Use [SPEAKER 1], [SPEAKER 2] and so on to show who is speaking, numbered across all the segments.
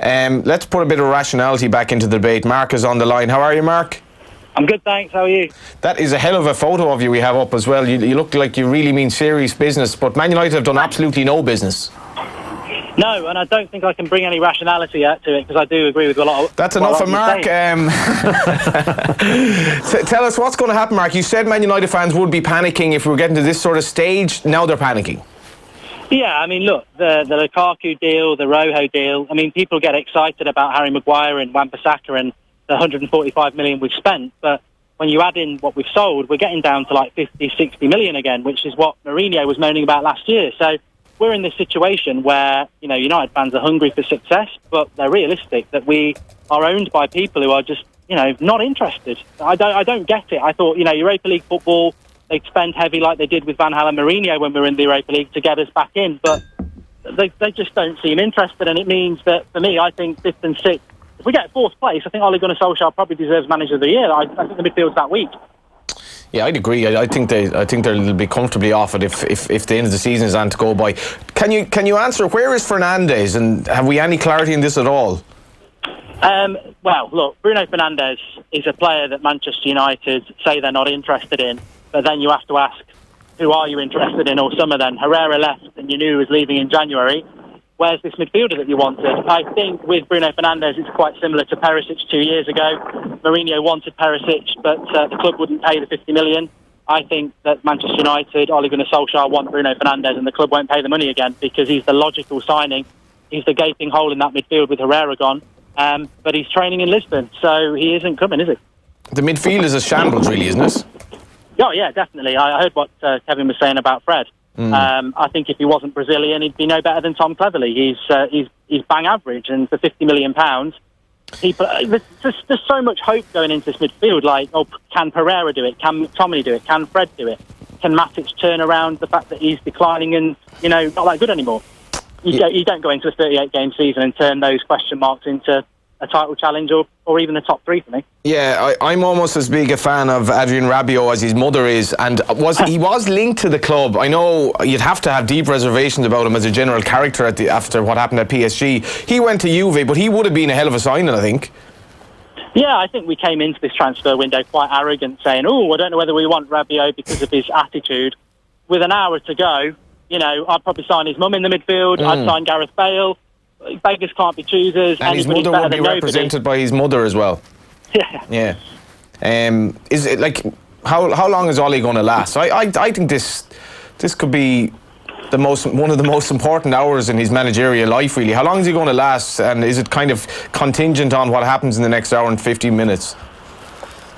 [SPEAKER 1] Let's put a bit of rationality back into the debate. Mark is on the line. How are you, Mark?
[SPEAKER 2] I'm good, thanks. How are you?
[SPEAKER 1] That is a hell of a photo of you we have up as well. You look like you really mean serious business, but Man United have done absolutely no business.
[SPEAKER 2] No, and I don't think I can bring any rationality out to it, because I do agree with a lot of...
[SPEAKER 1] That's enough for Mark. Tell us what's going to happen, Mark. You said Man United fans would be panicking if we were getting to this sort of stage. Now they're panicking.
[SPEAKER 2] Yeah, I mean, look, the Lukaku deal, the Rojo deal, I mean, people get excited about Harry Maguire and Wan-Bissaka and the 145 million we've spent, but when you add in what we've sold, we're getting down to like 50, 60 million again, which is what Mourinho was moaning about last year. So we're in this situation where, you know, United fans are hungry for success, but they're realistic that we are owned by people who are just, you know, not interested. I don't get it. I thought, you know, Europa League football, they'd spend heavy like they did with Van Gaal and Mourinho when we were in the Europa League to get us back in, but they just don't seem interested, and it means that, for me, I think 5th and 6th, if we get 4th place, I think Ole Gunnar Solskjaer probably deserves Manager of the Year. I think the midfield's that weak.
[SPEAKER 1] Yeah, I'd agree. I think they'll be comfortably off it if the end of the season is on to go by. Can you answer, where is Fernandes, and have we any clarity in this at all?
[SPEAKER 2] Well, look, Bruno Fernandes is a player that Manchester United say they're not interested in, but then you have to ask, who are you interested in all summer then? Herrera left and you knew he was leaving in January. Where's this midfielder that you wanted? I think with Bruno Fernandes, it's quite similar to Perisic 2 years ago. Mourinho wanted Perisic, but the club wouldn't pay the 50 million. I think that Manchester United, Ole Gunnar Solskjaer, want Bruno Fernandes, and the club won't pay the money again because he's the logical signing. He's the gaping hole in that midfield with Herrera gone. But he's training in Lisbon, so he isn't coming, is he?
[SPEAKER 1] The midfield is a shambles, really, isn't it?
[SPEAKER 2] Oh, yeah, definitely. I heard what Kevin was saying about Fred. I think if he wasn't Brazilian, he'd be no better than Tom Cleverley. He's bang average, and for £50 million, there's so much hope going into this midfield. Like, oh, can Pereira do it? Can McTominay do it? Can Fred do it? Can Matic turn around the fact that he's declining and, you know, not that good anymore? You don't go into a 38-game season and turn those question marks into a title challenge or even the top 3 for me.
[SPEAKER 1] Yeah, I'm almost as big a fan of Adrien Rabiot as his mother is, and he was linked to the club. I know you'd have to have deep reservations about him as a general character after what happened at PSG. He went to Juve, but he would have been a hell of a signing, I think.
[SPEAKER 2] Yeah, I think we came into this transfer window quite arrogant, saying, oh, I don't know whether we want Rabiot because of his attitude. With an hour to go, you know, I'd probably sign his mum in the midfield, I'd sign Gareth Bale. Beggars can't be choosers.
[SPEAKER 1] And his mother would be represented by his mother as well.
[SPEAKER 2] Yeah.
[SPEAKER 1] Is it like, how long is Ole going to last? I think this could be one of the most important hours in his managerial life, really. How long is he going to last, and is it kind of contingent on what happens in the next hour and 15 minutes?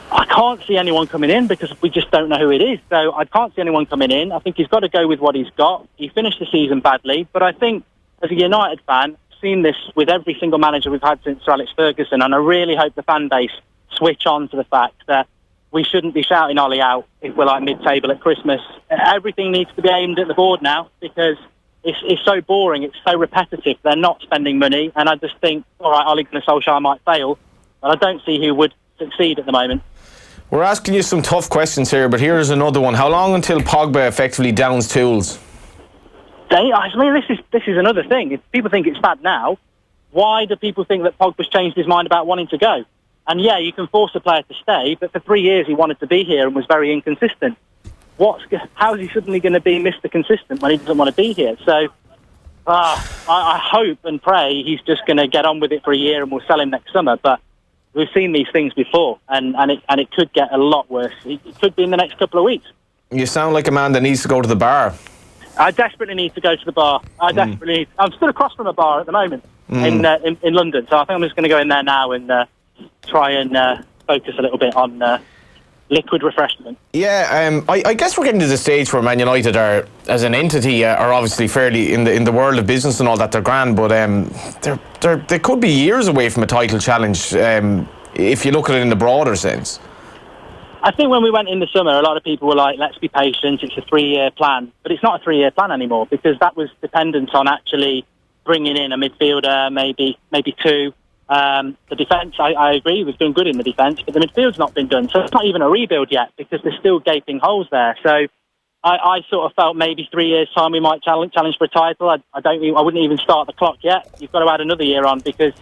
[SPEAKER 2] I can't see anyone coming in because we just don't know who it is. So I can't see anyone coming in. I think he's got to go with what he's got. He finished the season badly, but I think as a United fan, seen this with every single manager we've had since Sir Alex Ferguson, and I really hope the fan base switch on to the fact that we shouldn't be shouting Ollie out if we're like mid-table at Christmas. Everything needs to be aimed at the board now because it's so boring, it's so repetitive. They're not spending money, and I just think, all right, Ole Gunnar Solskjaer might fail, but I don't see who would succeed at the moment.
[SPEAKER 1] We're asking you some tough questions here, but here's another one. How long until Pogba effectively downs tools?
[SPEAKER 2] I mean, this is another thing. If people think it's bad now, why do people think that Pogba's changed his mind about wanting to go? And yeah, you can force a player to stay, but for 3 years he wanted to be here and was very inconsistent. How is he suddenly going to be Mr. Consistent when he doesn't want to be here? So I hope and pray he's just going to get on with it for a year and we'll sell him next summer. But we've seen these things before, and it could get a lot worse. It could be in the next couple of weeks. You
[SPEAKER 1] sound like a man that needs to go to the bar.
[SPEAKER 2] I desperately need to go to the bar. I'm stood across from a bar at the moment in London, so I think I'm just going to go in there now and try and focus a little bit on liquid refreshment. Yeah,
[SPEAKER 1] I guess we're getting to the stage where Man United are, as an entity, are obviously fairly in the world of business and all that. They're grand, but they could be years away from a title challenge if you look at it in the broader sense.
[SPEAKER 2] I think when we went in the summer, a lot of people were like, let's be patient, it's a 3-year plan. But it's not a 3-year plan anymore because that was dependent on actually bringing in a midfielder, maybe 2. The defence, I agree, was doing good in the defence, but the midfield's not been done. So it's not even a rebuild yet because there's still gaping holes there. So I sort of felt maybe 3 years' time we might challenge for a title. I wouldn't even start the clock yet. You've got to add another year on because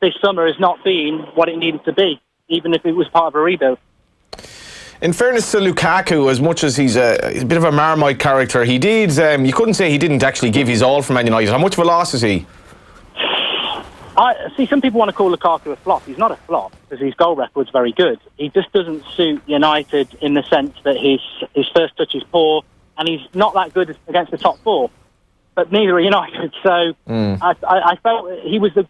[SPEAKER 2] this summer has not been what it needed to be, even if it was part of a rebuild.
[SPEAKER 1] In fairness to Lukaku, as much as he's a bit of a Marmite character, he did. You couldn't say he didn't actually give his all for Man United. How much of a loss is he?
[SPEAKER 2] I see some people want to call Lukaku a flop. He's not a flop because his goal record's very good. He just doesn't suit United in the sense that his first touch is poor, and he's not that good against the top four. But neither are United. So I felt he was the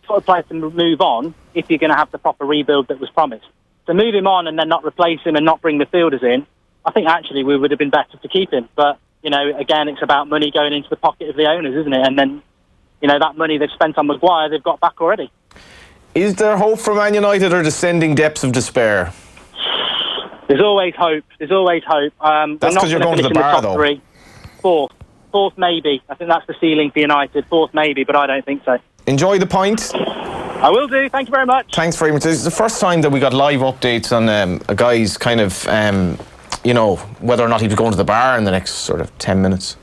[SPEAKER 2] sort of player to move on if you're going to have the proper rebuild that was promised. To move him on and then not replace him and not bring the fielders in, I think actually we would have been better to keep him. But, again, it's about money going into the pocket of the owners, isn't it? And then, that money they've spent on Maguire, they've got back already. Is there hope for Man United or descending depths of despair? There's always hope. There's always hope.
[SPEAKER 1] That's because you're going to the bar, though.
[SPEAKER 2] Three. Fourth maybe. I think that's the ceiling for United. Fourth maybe, but I don't think so.
[SPEAKER 1] Enjoy the pint.
[SPEAKER 2] I will do. Thank you very much.
[SPEAKER 1] Thanks very much. This is the first time that we got live updates on a guy's kind of, whether or not he was going to the bar in the next sort of 10 minutes.